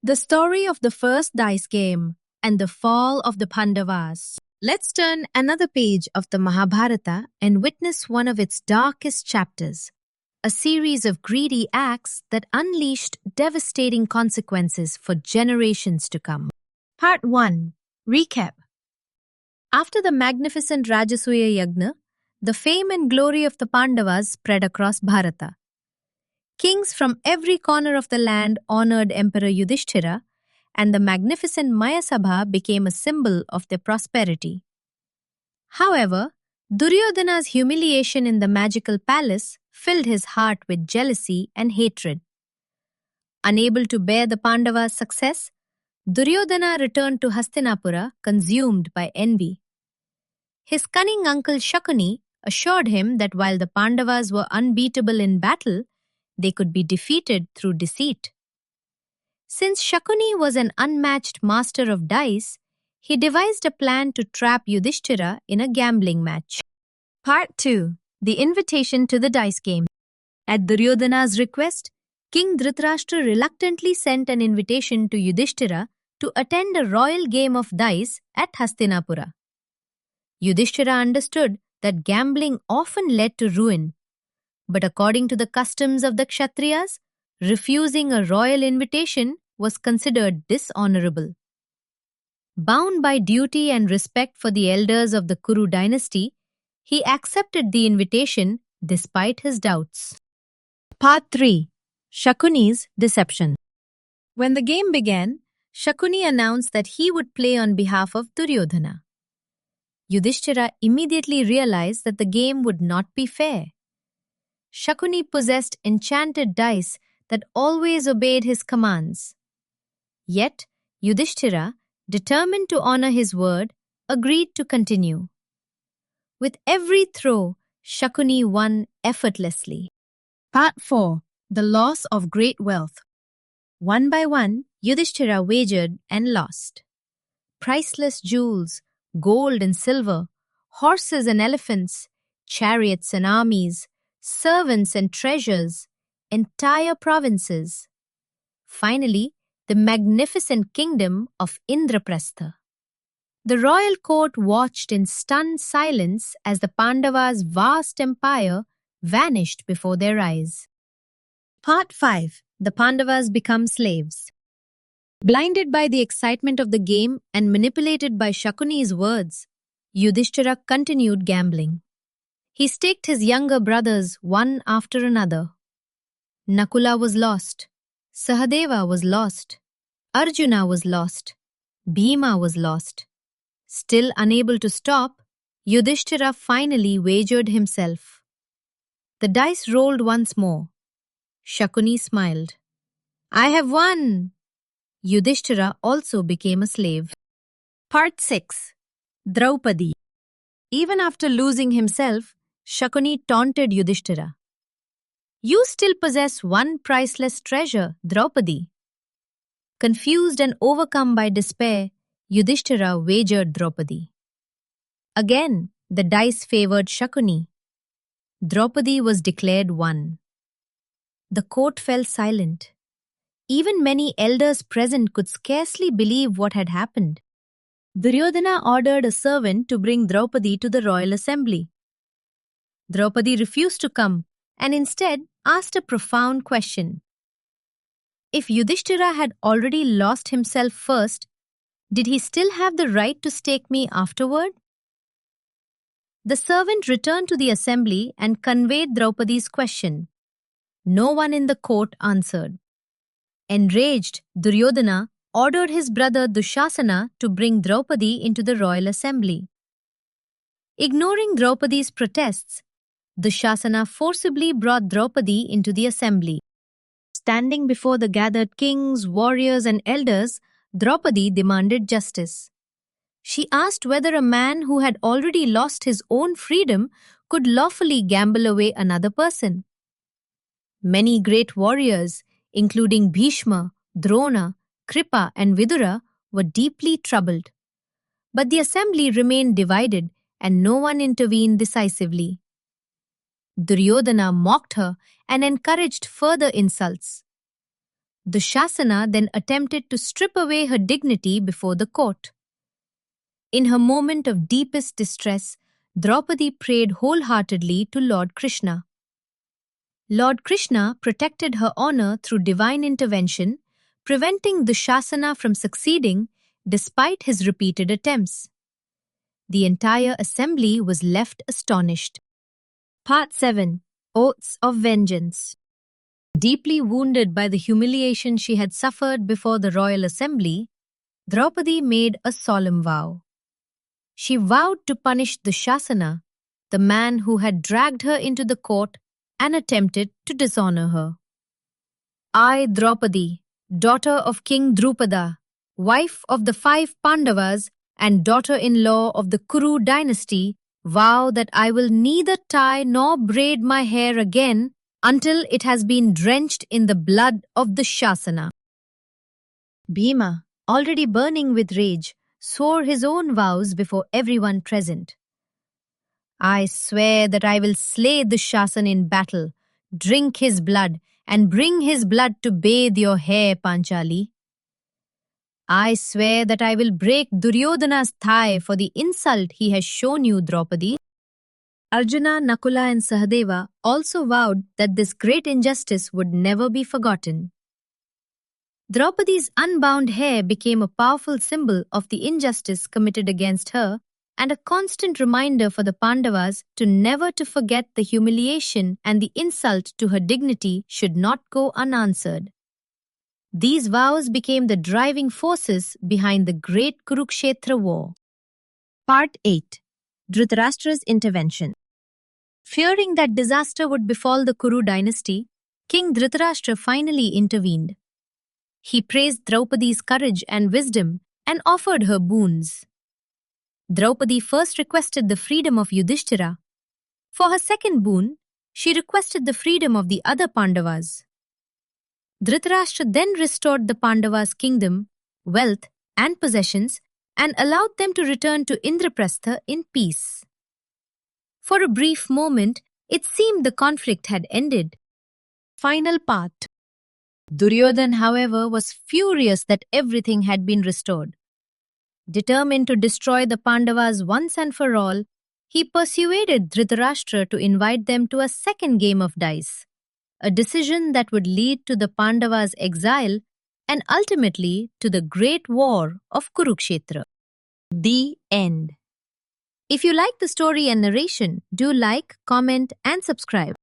The story of the first dice game and the fall of the Pandavas. Let's turn another page of the Mahabharata and witness one of its darkest chapters, a series of greedy acts that unleashed devastating consequences for generations to come. Part 1. Recap. After the magnificent Rajasuya Yagna, the fame and glory of the Pandavas spread across Bharata. Kings from every corner of the land honored Emperor Yudhishthira, and the magnificent Mayasabha became a symbol of their prosperity. However, Duryodhana's humiliation in the magical palace filled his heart with jealousy and hatred. Unable to bear the Pandavas' success, Duryodhana returned to Hastinapura consumed by envy. His cunning uncle Shakuni assured him that while the Pandavas were unbeatable in battle, they could be defeated through deceit. Since Shakuni was an unmatched master of dice, he devised a plan to trap Yudhishthira in a gambling match. Part 2. The invitation to the dice game. At Duryodhana's request, King Dhritarashtra reluctantly sent an invitation to Yudhishthira to attend a royal game of dice at Hastinapura. Yudhishthira understood that gambling often led to ruin, but according to the customs of the Kshatriyas, refusing a royal invitation was considered dishonorable. Bound by duty and respect for the elders of the Kuru dynasty, he accepted the invitation despite his doubts. Part 3. Shakuni's deception. When the game began, Shakuni announced that he would play on behalf of Duryodhana. Yudhishthira immediately realized that the game would not be fair. Shakuni possessed enchanted dice that always obeyed his commands. Yet, Yudhishthira, determined to honor his word, agreed to continue. With every throw, Shakuni won effortlessly. Part 4. The loss of great wealth. One by one, Yudhishthira wagered and lost. Priceless jewels, gold and silver, horses and elephants, chariots and armies, servants and treasures, entire provinces. Finally, the magnificent kingdom of Indraprastha. The royal court watched in stunned silence as the Pandavas' vast empire vanished before their eyes. Part 5. The Pandavas become slaves. Blinded by the excitement of the game and manipulated by Shakuni's words, Yudhishthira continued gambling. He staked his younger brothers one after another. Nakula was lost. Sahadeva was lost. Arjuna was lost. Bhima was lost. Still unable to stop, Yudhishthira finally wagered himself. The dice rolled once more. Shakuni smiled. "I have won!" Yudhishthira also became a slave. Part 6. Draupadi. Even after losing himself, Shakuni taunted Yudhishthira. "You still possess one priceless treasure, Draupadi." Confused and overcome by despair, Yudhishthira wagered Draupadi. Again, the dice favored Shakuni. Draupadi was declared won. The court fell silent. Even many elders present could scarcely believe what had happened. Duryodhana ordered a servant to bring Draupadi to the royal assembly. Draupadi refused to come and instead asked a profound question. If Yudhishthira had already lost himself first, did he still have the right to stake me afterward? The servant returned to the assembly and conveyed Draupadi's question. No one in the court answered. Enraged, Duryodhana ordered his brother Dushasana to bring Draupadi into the royal assembly. Ignoring Draupadi's protests, Dushasana forcibly brought Draupadi into the assembly. Standing before the gathered kings, warriors, and elders, Draupadi demanded justice. She asked whether a man who had already lost his own freedom could lawfully gamble away another person. Many great warriors, including Bhishma, Drona, Kripa, and Vidura, were deeply troubled. But the assembly remained divided and no one intervened decisively. Duryodhana mocked her and encouraged further insults. Dushasana then attempted to strip away her dignity before the court. In her moment of deepest distress, Draupadi prayed wholeheartedly to Lord Krishna. Lord Krishna protected her honor through divine intervention, preventing Dushasana from succeeding despite his repeated attempts. The entire assembly was left astonished. Part 7. Oaths of Vengeance. Deeply wounded by the humiliation she had suffered before the royal assembly, Draupadi made a solemn vow. She vowed to punish Dushasana, the man who had dragged her into the court and attempted to dishonor her. I, Draupadi, daughter of King Drupada, wife of the 5 Pandavas and daughter-in-law of the Kuru dynasty, vow that I will neither tie nor braid my hair again until it has been drenched in the blood of Dushasana. Bhima, already burning with rage, swore his own vows before everyone present. I swear that I will slay Dushasana in battle, drink his blood, and bring his blood to bathe your hair, Panchali. I swear that I will break Duryodhana's thigh for the insult he has shown you, Draupadi. Arjuna, Nakula, and Sahadeva also vowed that this great injustice would never be forgotten. Draupadi's unbound hair became a powerful symbol of the injustice committed against her and a constant reminder for the Pandavas to never to forget the humiliation and the insult to her dignity should not go unanswered. These vows became the driving forces behind the great Kurukshetra War. Part 8. Dhritarashtra's Intervention. Fearing that disaster would befall the Kuru dynasty, King Dhritarashtra finally intervened. He praised Draupadi's courage and wisdom and offered her boons. Draupadi first requested the freedom of Yudhishthira. For her second boon, she requested the freedom of the other Pandavas. Dhritarashtra then restored the Pandavas' kingdom, wealth, and possessions and allowed them to return to Indraprastha in peace. For a brief moment, it seemed the conflict had ended. Final part. Duryodhan, however, was furious that everything had been restored. Determined to destroy the Pandavas once and for all, he persuaded Dhritarashtra to invite them to a second game of dice, a decision that would lead to the Pandavas' exile and ultimately to the great war of Kurukshetra. The end. If you like the story and narration, do like, comment, and subscribe.